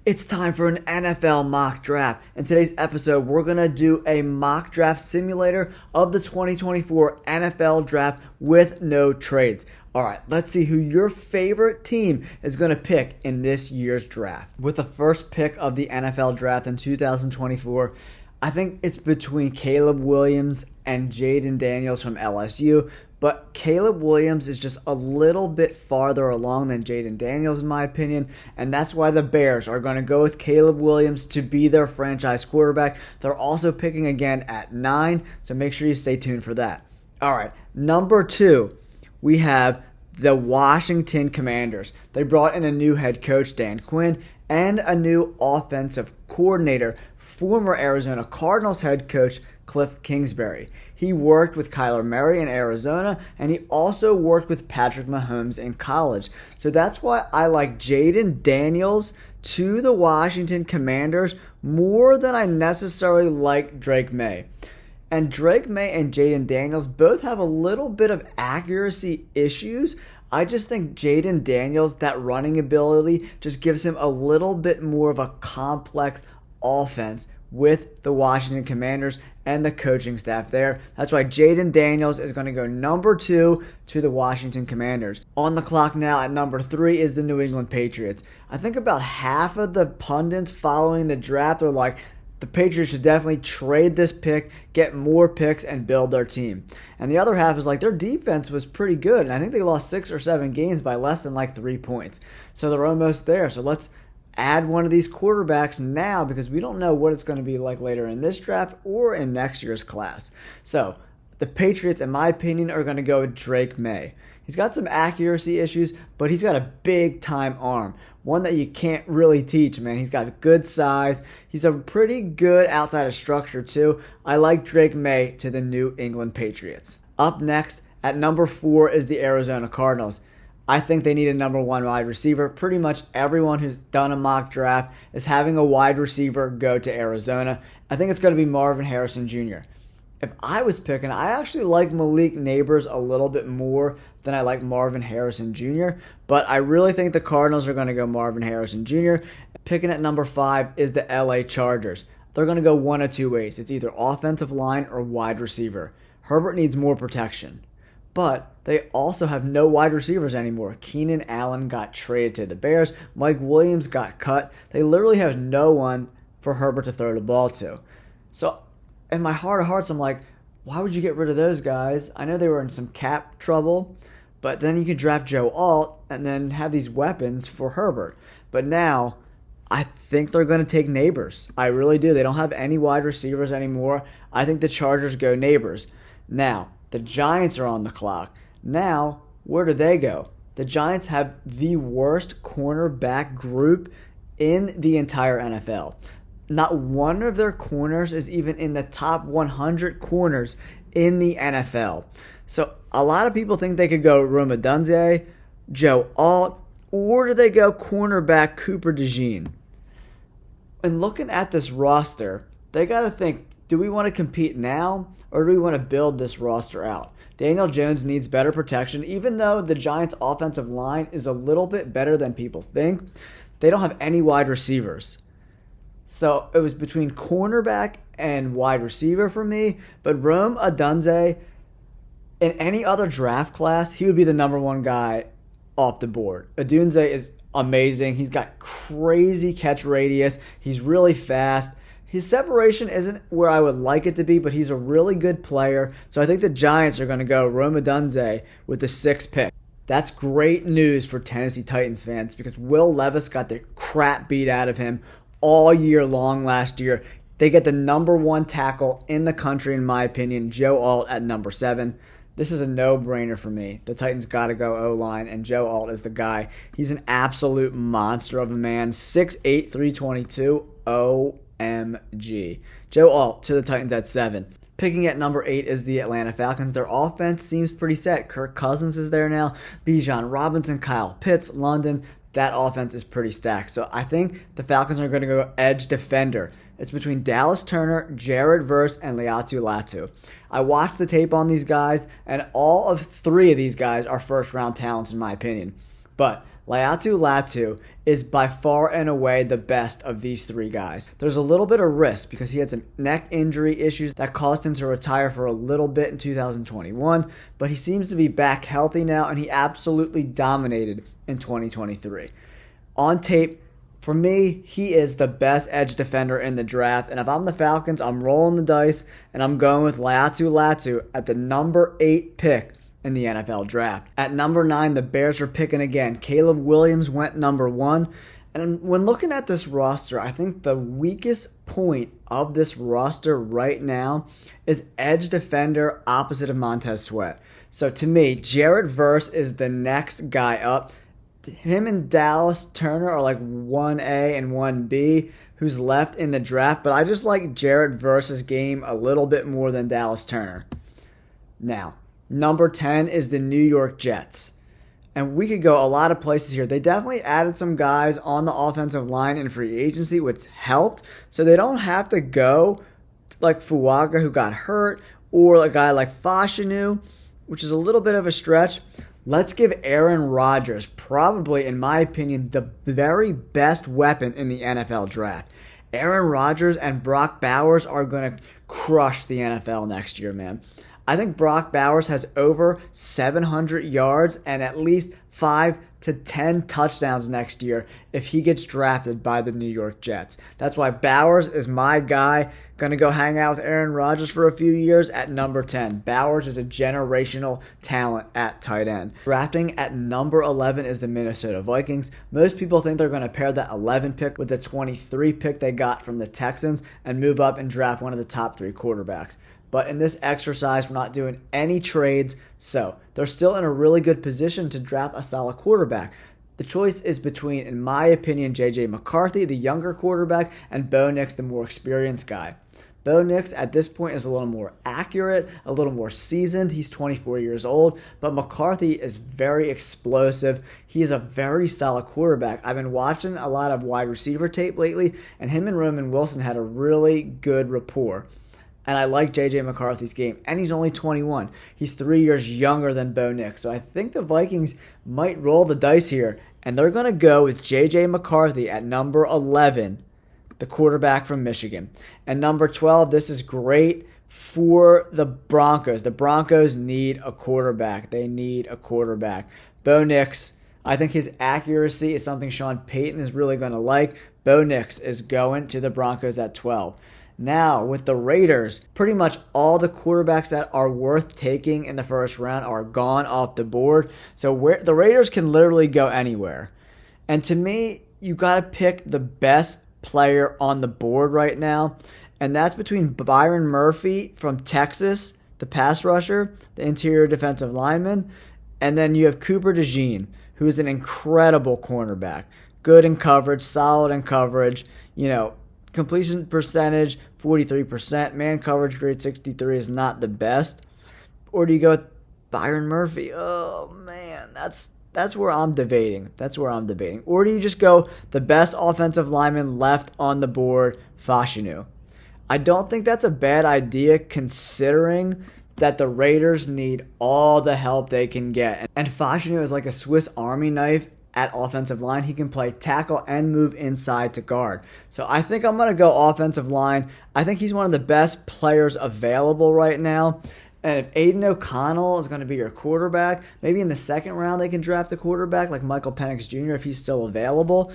It's time for an NFL mock draft. In today's episode, we're going to do a mock draft simulator of the 2024 NFL draft with no trades. All right, let's see who your favorite team is going to pick in this year's draft. With the first pick of the NFL draft in 2024, I think it's between Caleb Williams and Jaden Daniels from LSU. But Caleb Williams is just a little bit farther along than Jaden Daniels, in my opinion. And that's why the Bears are going to go with Caleb Williams to be their franchise quarterback. They're also picking again at 9, so make sure you stay tuned for that. All right, number 2, we have the Washington Commanders. They brought in a new head coach, Dan Quinn, and a new offensive coordinator, former Arizona Cardinals head coach, Cliff Kingsbury. He worked with Kyler Murray in Arizona, and he also worked with Patrick Mahomes in college. So that's why I like Jaden Daniels to the Washington Commanders more than I necessarily like Drake May. And Drake May and Jaden Daniels both have a little bit of accuracy issues. I just think Jaden Daniels, that running ability, just gives him a little bit more of a complex offense with the Washington Commanders and the coaching staff there. That's why Jaden Daniels is going to go number 2 to the Washington Commanders. On the clock now at number 3 is the New England Patriots. I think about half of the pundits following the draft are like, the Patriots should definitely trade this pick, get more picks, and build their team. And the other half is like, their defense was pretty good, and I think they lost 6 or 7 games by less than like 3 points. So they're almost there. So let's add one of these quarterbacks now because we don't know what it's going to be like later in this draft or in next year's class. So the Patriots, in my opinion, are going to go with Drake May. He's got some accuracy issues, but he's got a big-time arm. One that you can't really teach, man. He's got good size. He's a pretty good outside of structure, too. I like Drake May to the New England Patriots. Up next, at number 4 is the Arizona Cardinals. I think they need a number 1 wide receiver. Pretty much everyone who's done a mock draft is having a wide receiver go to Arizona. I think it's going to be Marvin Harrison Jr. If I was picking, I actually like Malik Neighbors a little bit more than I like Marvin Harrison Jr., but I really think the Cardinals are going to go Marvin Harrison Jr. Picking at number 5 is the LA Chargers. They're going to go one of two ways. It's either offensive line or wide receiver. Herbert needs more protection. But they also have no wide receivers anymore. Keenan Allen got traded to the Bears. Mike Williams got cut. They literally have no one for Herbert to throw the ball to. So in my heart of hearts, I'm like, why would you get rid of those guys? I know they were in some cap trouble, but then you could draft Joe Alt and then have these weapons for Herbert. But now I think they're going to take Neighbors. I really do. They don't have any wide receivers anymore. I think the Chargers go Neighbors. Now, the Giants are on the clock. Now, where do they go? The Giants have the worst cornerback group in the entire NFL. Not one of their corners is even in the top 100 corners in the NFL. So a lot of people think they could go Rome Odunze, Joe Alt, or do they go cornerback Cooper DeJean? And looking at this roster, they got to think, do we want to compete now or do we want to build this roster out? Daniel Jones needs better protection. Even though the Giants' offensive line is a little bit better than people think, they don't have any wide receivers. So it was between cornerback and wide receiver for me. But Rome Odunze, in any other draft class, he would be the number 1 guy off the board. Odunze is amazing. He's got crazy catch radius. He's really fast. His separation isn't where I would like it to be, but he's a really good player. So I think the Giants are going to go Rome Odunze with the 6th pick. That's great news for Tennessee Titans fans because Will Levis got the crap beat out of him all year long last year. They get the number 1 tackle in the country, in my opinion, Joe Alt at number 7. This is a no-brainer for me. The Titans got to go O-line, and Joe Alt is the guy. He's an absolute monster of a man. 6'8", 322. OMG. Joe Alt to the Titans at 7. Picking at number 8 is the Atlanta Falcons. Their offense seems pretty set. Kirk Cousins is there now. Bijan Robinson, Kyle Pitts, London. That offense is pretty stacked. So I think the Falcons are going to go edge defender. It's between Dallas Turner, Jared Verse, and Laiatu Latu. I watched the tape on these guys, and all of 3 of these guys are first-round talents in my opinion. But Laiatu Latu is by far and away the best of these three guys. There's a little bit of risk because he had some neck injury issues that caused him to retire for a little bit in 2021, but he seems to be back healthy now, and he absolutely dominated in 2023. On tape, for me, he is the best edge defender in the draft, and if I'm the Falcons, I'm rolling the dice, and I'm going with Laiatu Latu at the number 8 pick in the NFL draft. At number 9, the Bears are picking again. Caleb Williams went number 1. And when looking at this roster, I think the weakest point of this roster right now is edge defender opposite of Montez Sweat. So to me, Jared Verse is the next guy up. Him and Dallas Turner are like 1A and 1B who's left in the draft, but I just like Jared Verse's game a little bit more than Dallas Turner. Now, number 10 is the New York Jets. And we could go a lot of places here. They definitely added some guys on the offensive line in free agency, which helped. So they don't have to go like Fuaga, who got hurt, or a guy like Fashanu, which is a little bit of a stretch. Let's give Aaron Rodgers, probably, in my opinion, the very best weapon in the NFL draft. Aaron Rodgers and Brock Bowers are going to crush the NFL next year, man. I think Brock Bowers has over 700 yards and at least 5 to 10 touchdowns next year if he gets drafted by the New York Jets. That's why Bowers is my guy. Going to go hang out with Aaron Rodgers for a few years at number 10. Bowers is a generational talent at tight end. Drafting at number 11 is the Minnesota Vikings. Most people think they're going to pair that 11 pick with the 23 pick they got from the Texans and move up and draft one of the top 3 quarterbacks. But in this exercise, we're not doing any trades, so they're still in a really good position to draft a solid quarterback. The choice is between, in my opinion, J.J. McCarthy, the younger quarterback, and Bo Nix, the more experienced guy. Bo Nix at this point is a little more accurate, a little more seasoned. He's 24 years old, but McCarthy is very explosive. He is a very solid quarterback. I've been watching a lot of wide receiver tape lately, and him and Roman Wilson had a really good rapport. And I like J.J. McCarthy's game. And he's only 21. He's 3 years younger than Bo Nix. So I think the Vikings might roll the dice here. And they're going to go with J.J. McCarthy at number 11, the quarterback from Michigan. And number 12, this is great for the Broncos. The Broncos need a quarterback. They need a quarterback. Bo Nix, I think his accuracy is something Sean Payton is really going to like. Bo Nix is going to the Broncos at 12. Now, with the Raiders, pretty much all the quarterbacks that are worth taking in the first round are gone off the board. So the Raiders can literally go anywhere. And to me, you got to pick the best player on the board right now. And that's between Byron Murphy from Texas, the pass rusher, the interior defensive lineman. And then you have Cooper DeJean, who's an incredible cornerback. Good in coverage, solid in coverage, completion percentage, 43%. Man coverage grade 63 is not the best. Or do you go with Byron Murphy? Oh, man, that's where I'm debating. Or do you just go the best offensive lineman left on the board, Fashanu? I don't think that's a bad idea considering that the Raiders need all the help they can get. And Fashanu is like a Swiss Army knife at offensive line. He can play tackle and move inside to guard. So I think I'm going to go offensive line. I think he's one of the best players available right now. And if Aiden O'Connell is going to be your quarterback, maybe in the second round they can draft a quarterback like Michael Penix Jr. if he's still available.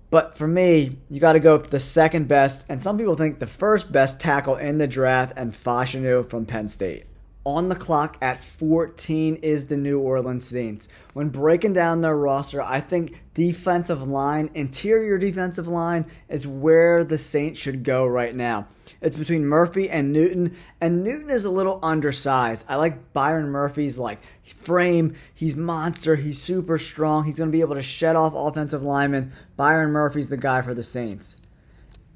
But for me, you got to go the second best, and some people think the first best tackle in the draft, and Fashanu from Penn State. On the clock at 14 is the New Orleans Saints. When breaking down their roster, I think defensive line, interior defensive line, is where the Saints should go right now. It's between Murphy and Newton is a little undersized. I like Byron Murphy's frame. He's monster. He's super strong. He's going to be able to shed off offensive linemen. Byron Murphy's the guy for the Saints.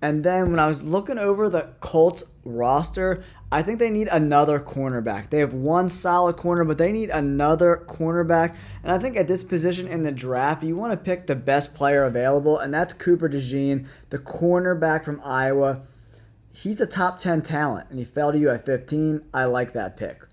And then when I was looking over the Colts roster, I think they need another cornerback. They have one solid corner, but they need another cornerback. And I think at this position in the draft, you want to pick the best player available, and that's Cooper DeJean, the cornerback from Iowa. He's a top 10 talent, and he fell to you at 15. I like that pick.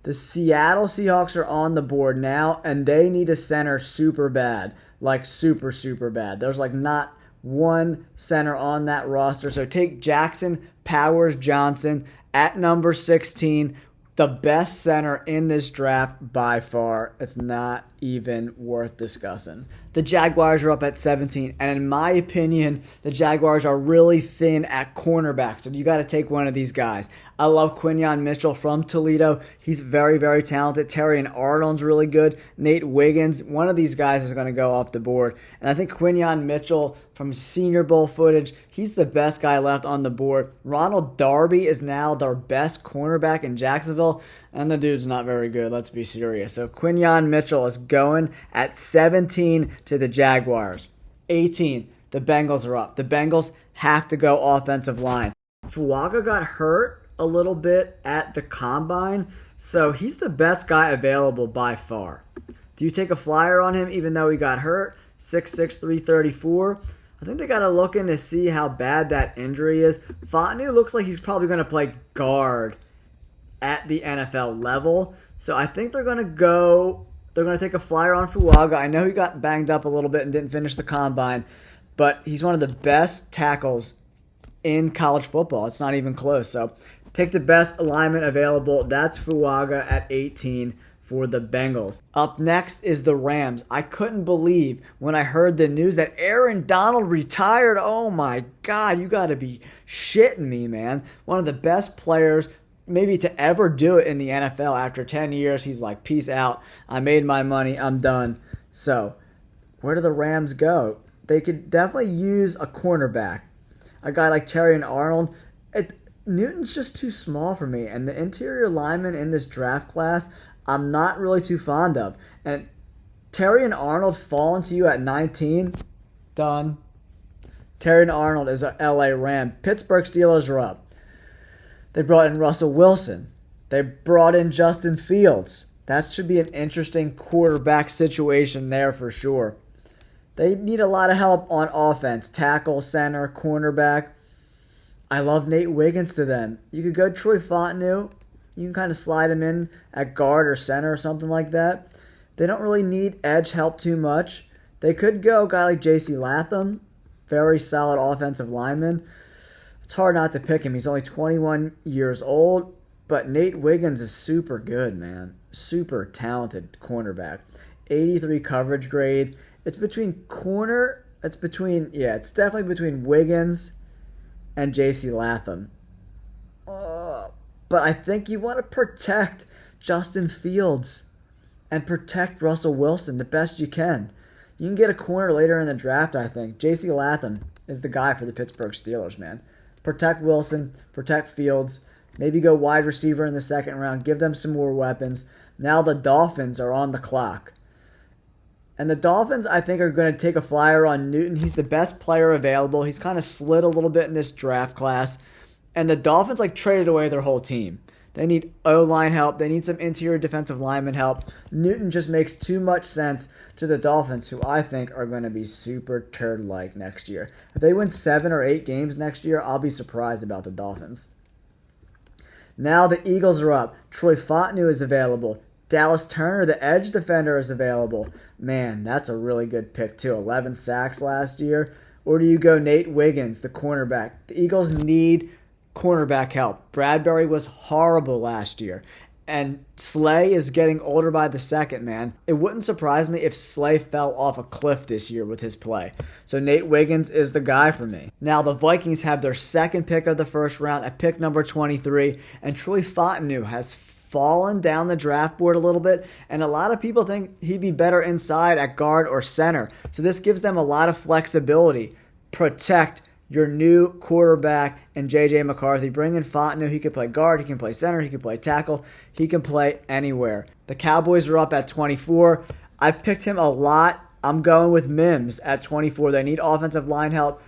The Seattle Seahawks are on the board now, and they need a center super bad. Like super, super bad. There's like not one center on that roster. So take Jackson Powers Johnson at number 16. The best center in this draft by far. It's not even worth discussing. The Jaguars are up at 17, and in my opinion, the Jaguars are really thin at cornerback, so you got to take one of these guys. I love Quinyon Mitchell from Toledo. He's very, very talented. Terrion Arnold's really good. Nate Wiggins, one of these guys is going to go off the board. And I think Quinyon Mitchell, from Senior Bowl footage, he's the best guy left on the board. Ronald Darby is now their best cornerback in Jacksonville, and the dude's not very good, let's be serious. So Quinyon Mitchell is going at 17 to the Jaguars. 18, the Bengals are up. The Bengals have to go offensive line. Fuaga got hurt a little bit at the combine, so he's the best guy available by far. Do you take a flyer on him even though he got hurt? 6'6", 334. I think they got to look in to see how bad that injury is. Fontenot looks like he's probably going to play guard at the NFL level. So I think they're going to take a flyer on Fuaga. I know he got banged up a little bit and didn't finish the combine, but he's one of the best tackles in college football. It's not even close. So take the best alignment available. That's Fuaga at 18 for the Bengals. Up next is the Rams. I couldn't believe when I heard the news that Aaron Donald retired. Oh my God, you got to be shitting me, man. One of the best players maybe to ever do it in the NFL. After 10 years, he's like, peace out. I made my money. I'm done. So where do the Rams go? They could definitely use a cornerback. A guy like Terrion Arnold. Newton's just too small for me. And the interior linemen in this draft class, I'm not really too fond of. And Terrion Arnold falling to you at 19, done. Terrion Arnold is a LA Ram. Pittsburgh Steelers are up. They brought in Russell Wilson. They brought in Justin Fields. That should be an interesting quarterback situation there for sure. They need a lot of help on offense. Tackle, center, cornerback. I love Nate Wiggins to them. You could go Troy Fontenot. You can kind of slide him in at guard or center or something like that. They don't really need edge help too much. They could go a guy like J.C. Latham. Very solid offensive lineman. It's hard not to pick him. He's only 21 years old, but Nate Wiggins is super good, man. Super talented cornerback. 83 coverage grade. It's definitely between Wiggins and J.C. Latham. But I think you want to protect Justin Fields and protect Russell Wilson the best you can. You can get a corner later in the draft, I think. J.C. Latham is the guy for the Pittsburgh Steelers, man. Protect Wilson, protect Fields, maybe go wide receiver in the second round, give them some more weapons. Now the Dolphins are on the clock. And the Dolphins, I think, are going to take a flyer on Newton. He's the best player available. He's kind of slid a little bit in this draft class. And the Dolphins, traded away their whole team. They need O-line help. They need some interior defensive lineman help. Newton just makes too much sense to the Dolphins, who I think are going to be super turd-like next year. If they win 7 or 8 games next year, I'll be surprised about the Dolphins. Now the Eagles are up. Troy Fontenot is available. Dallas Turner, the edge defender, is available. Man, that's a really good pick, too. 11 sacks last year. Or do you go Nate Wiggins, the cornerback? The Eagles need cornerback help. Bradbury was horrible last year. And Slay is getting older by the second, man. It wouldn't surprise me if Slay fell off a cliff this year with his play. So Nate Wiggins is the guy for me. Now the Vikings have their second pick of the first round at pick number 23. And Troy Fontenot has fallen down the draft board a little bit. And a lot of people think he'd be better inside at guard or center. So this gives them a lot of flexibility. Protect your new quarterback and J.J. McCarthy. Bring in Fontenot. He can play guard. He can play center. He can play tackle. He can play anywhere. The Cowboys are up at 24. I picked him a lot. I'm going with Mims at 24. They need offensive line help.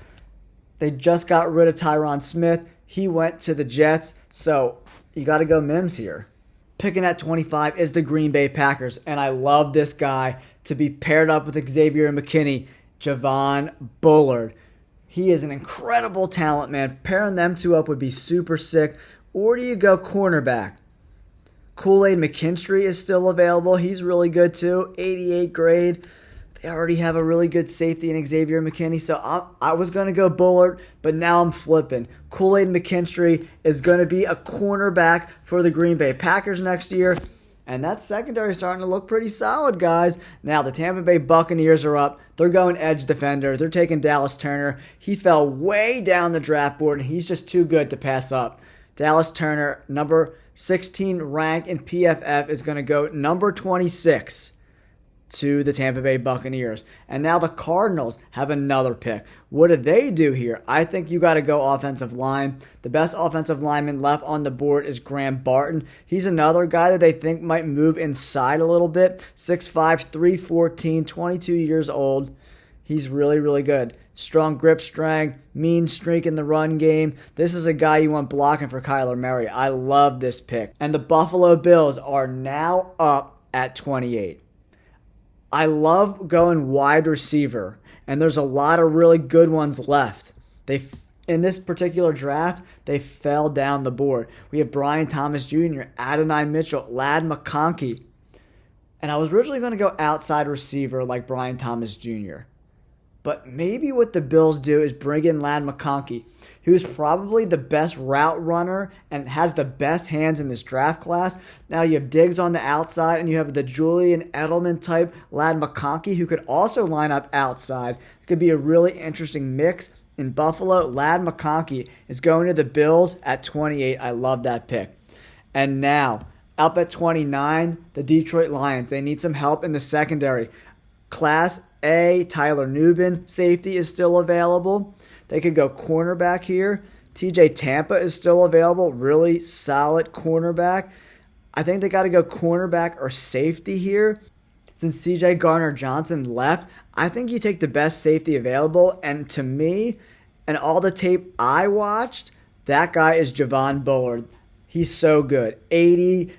They just got rid of Tyron Smith. He went to the Jets. So you got to go Mims here. Picking at 25 is the Green Bay Packers. And I love this guy to be paired up with Xavier McKinney. Javon Bullard. He is an incredible talent, man. Pairing them two up would be super sick. Or do you go cornerback? Kool-Aid McKinstry is still available. He's really good too. 88 grade. They already have a really good safety in Xavier McKinney. So I was going to go Bullard, but now I'm flipping. Kool-Aid McKinstry is going to be a cornerback for the Green Bay Packers next year. And that secondary is starting to look pretty solid, guys. Now, the Tampa Bay Buccaneers are up. They're going edge defender. They're taking Dallas Turner. He fell way down the draft board, and he's just too good to pass up. Dallas Turner, number 16 ranked in PFF, is going to go number 26 to the Tampa Bay Buccaneers. And now the Cardinals have another pick. What do they do here? I think you got to go offensive line. The best offensive lineman left on the board is Graham Barton. He's another guy that they think might move inside a little bit. 6'5", 314, 22 years old. He's really, really good. Strong grip strength, mean streak in the run game. This is a guy you want blocking for Kyler Murray. I love this pick. And the Buffalo Bills are now up at 28. I love going wide receiver, and there's a lot of really good ones left. In this particular draft, they fell down the board. We have Brian Thomas Jr., Adonai Mitchell, Ladd McConkey. And I was originally going to go outside receiver like Brian Thomas Jr. But maybe what the Bills do is bring in Ladd McConkey, who's probably the best route runner and has the best hands in this draft class. Now you have Diggs on the outside, and you have the Julian Edelman type Ladd McConkey, who could also line up outside. It could be a really interesting mix. In Buffalo, Ladd McConkey is going to the Bills at 28. I love that pick. And now, up at 29, the Detroit Lions. They need some help in the secondary. Class A, Tyler Nubin, safety, is still available. They could go cornerback here. TJ Tampa is still available. Really solid cornerback. I think they got to go cornerback or safety here. Since CJ Gardner-Johnson left, I think you take the best safety available. And to me, and all the tape I watched, that guy is Javon Bullard. He's so good. 80,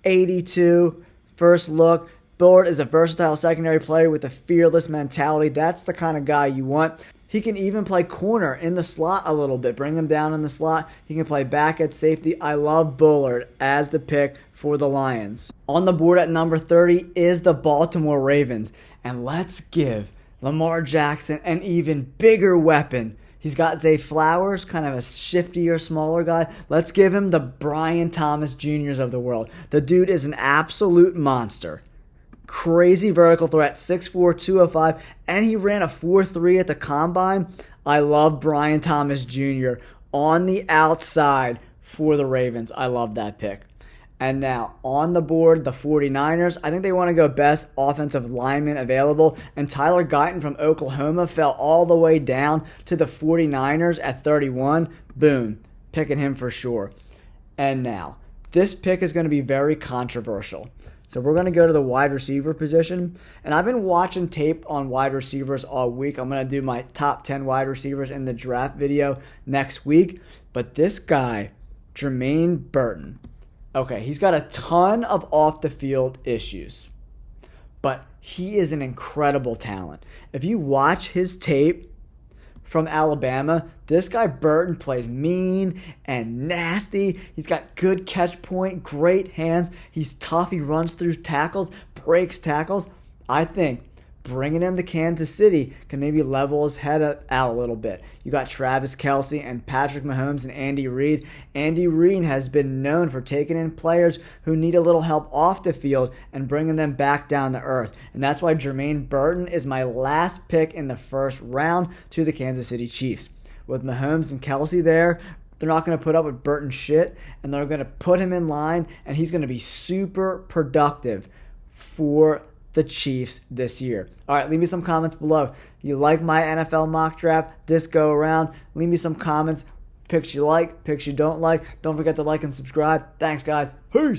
82, first look. Bullard is a versatile secondary player with a fearless mentality. That's the kind of guy you want. He can even play corner in the slot a little bit. Bring him down in the slot. He can play back at safety. I love Bullard as the pick for the Lions. On the board at number 30 is the Baltimore Ravens. And let's give Lamar Jackson an even bigger weapon. He's got Zay Flowers, kind of a shiftier, smaller guy. Let's give him the Brian Thomas Jr.'s of the world. The dude is an absolute monster. Crazy vertical threat, 6'4", 205, and he ran a 4.3 at the combine. I love Brian Thomas Jr. on the outside for the Ravens. I love that pick. And now, on the board, the 49ers. I think they want to go best offensive lineman available. And Tyler Guyton from Oklahoma fell all the way down to the 49ers at 31. Boom. Picking him for sure. And now, this pick is going to be very controversial. So we're going to go to the wide receiver position. And I've been watching tape on wide receivers all week. I'm going to do my top 10 wide receivers in the draft video next week. But this guy, Jermaine Burton, okay, he's got a ton of off-the-field issues. But he is an incredible talent. If you watch his tape from Alabama, this guy Burton plays mean and nasty. He's got good catch point, great hands. He's tough. He runs through tackles, breaks tackles. I think bringing him to Kansas City can maybe level his head out a little bit. You got Travis Kelce and Patrick Mahomes and Andy Reid. Andy Reid has been known for taking in players who need a little help off the field and bringing them back down to earth. And that's why Jermaine Burton is my last pick in the first round to the Kansas City Chiefs. With Mahomes and Kelce there, they're not going to put up with Burton's shit, and they're going to put him in line, and he's going to be super productive for the Chiefs this year. All right, leave me some comments below. You like my NFL mock draft this go around? Leave me some comments. Picks you like, picks you don't like. Don't forget to like and subscribe. Thanks, guys. Peace.